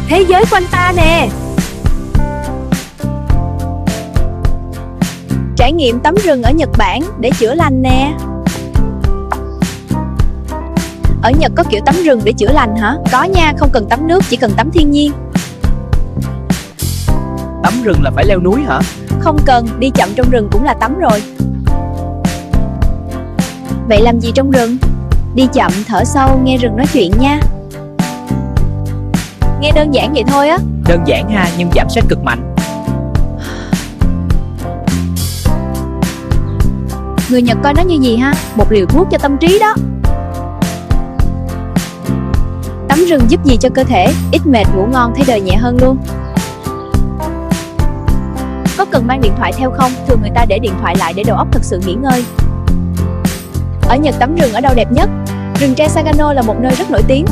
thế giới quanh ta nè. Trải nghiệm tắm rừng ở Nhật Bản để chữa lành nè. Ở Nhật có kiểu tắm rừng để chữa lành hả? Có nha, không cần tắm nước, chỉ cần tắm thiên nhiên. Tắm rừng là phải leo núi hả? Không cần, đi chậm trong rừng cũng là tắm rồi. Vậy làm gì trong rừng? Đi chậm, thở sâu, nghe rừng nói chuyện nha. Nghe đơn giản vậy thôi á. Đơn giản ha, nhưng giảm stress cực mạnh. Người Nhật coi nó như gì ha? Một liều thuốc cho tâm trí đó. Tắm rừng giúp gì cho cơ thể? Ít mệt, ngủ ngon, thấy đời nhẹ hơn luôn. Có cần mang điện thoại theo không? Thường người ta để điện thoại lại để đầu óc thật sự nghỉ ngơi. Ở Nhật tắm rừng ở đâu đẹp nhất? Rừng tre Sagano là một nơi rất nổi tiếng.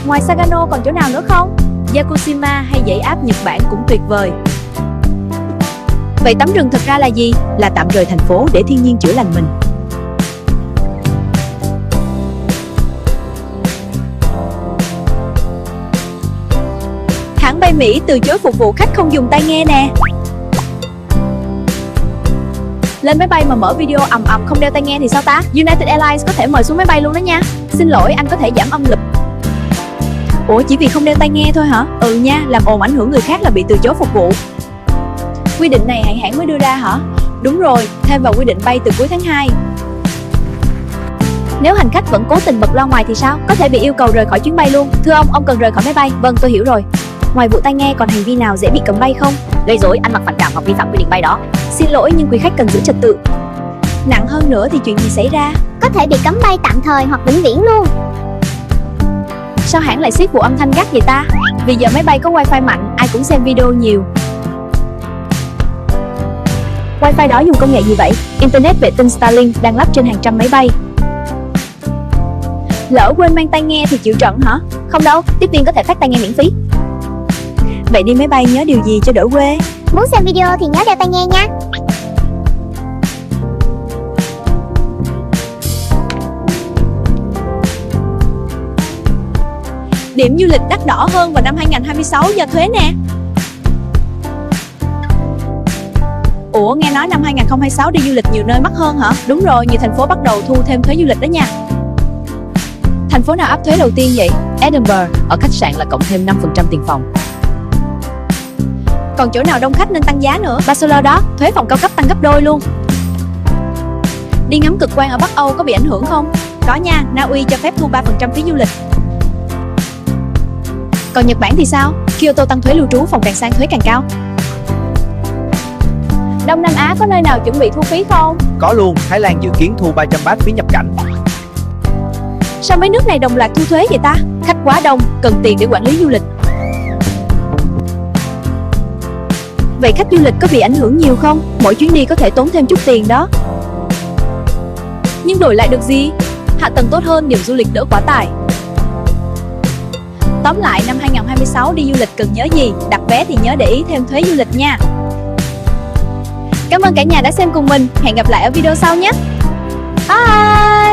Ngoài Sagano còn chỗ nào nữa không? Yakushima hay dãy áp Nhật Bản cũng tuyệt vời. Vậy tắm rừng thật ra là gì? Là tạm rời thành phố để thiên nhiên chữa lành mình. Hãng bay Mỹ từ chối phục vụ khách không dùng tai nghe nè. Lên máy bay mà mở video ầm ầm không đeo tai nghe thì sao ta? United Airlines có thể mời xuống máy bay luôn đó nha. Xin lỗi, anh có thể giảm âm lực. Ủa, chỉ vì không đeo tai nghe thôi hả? Ừ nha, làm ồn ảnh hưởng người khác là bị từ chối phục vụ. Quy định này hãng mới đưa ra hả? Đúng rồi, thêm vào quy định bay từ cuối tháng 2. Nếu hành khách vẫn cố tình bật loa ngoài thì sao? Có thể bị yêu cầu rời khỏi chuyến bay luôn. Thưa ông cần rời khỏi máy bay. Vâng, tôi hiểu rồi. Ngoài vụ tai nghe còn hành vi nào dễ bị cấm bay không? Gây rối, ăn mặc phản cảm hoặc vi phạm quy định bay đó. Xin lỗi nhưng quý khách cần giữ trật tự. Nặng hơn nữa thì chuyện gì xảy ra? Có thể bị cấm bay tạm thời hoặc vĩnh viễn luôn. Sao hãng lại siết vụ âm thanh gắt vậy ta? Vì giờ máy bay có wifi mạnh, ai cũng xem video nhiều. Wifi đó dùng công nghệ gì vậy? Internet vệ tinh Starlink đang lắp trên hàng trăm máy bay. Lỡ quên mang tai nghe thì chịu trận hả? Không đâu, tiếp viên có thể phát tai nghe miễn phí. Vậy đi máy bay nhớ điều gì cho đỡ quê? Muốn xem video thì nhớ đeo tai nghe nha. Điểm du lịch đắt đỏ hơn vào năm 2026 do thuế nè. Ủa, nghe nói năm 2026 đi du lịch nhiều nơi mắc hơn hả? Đúng rồi, nhiều thành phố bắt đầu thu thêm thuế du lịch đó nha. Thành phố nào áp thuế đầu tiên vậy? Edinburgh, ở khách sạn là cộng thêm 5% tiền phòng. Còn chỗ nào đông khách nên tăng giá nữa? Barcelona đó, thuế phòng cao cấp tăng gấp đôi luôn. Đi ngắm cực quang ở Bắc Âu có bị ảnh hưởng không? Có nha, Na Uy cho phép thu 3% phí du lịch. Còn Nhật Bản thì sao? Kyoto tăng thuế lưu trú, phòng càng sang thuế càng cao. Đông Nam Á có nơi nào chuẩn bị thu phí không? Có luôn, Thái Lan dự kiến thu 300 baht phí nhập cảnh. Sao mấy nước này đồng loạt thu thuế vậy ta? Khách quá đông, cần tiền để quản lý du lịch. Vậy khách du lịch có bị ảnh hưởng nhiều không? Mỗi chuyến đi có thể tốn thêm chút tiền đó. Nhưng đổi lại được gì? Hạ tầng tốt hơn, điểm du lịch đỡ quá tải. Tóm lại, năm 2026 đi du lịch cần nhớ gì? Đặt vé thì nhớ để ý thêm thuế du lịch nha. Cảm ơn cả nhà đã xem cùng mình. Hẹn gặp lại ở video sau nhé. Bye!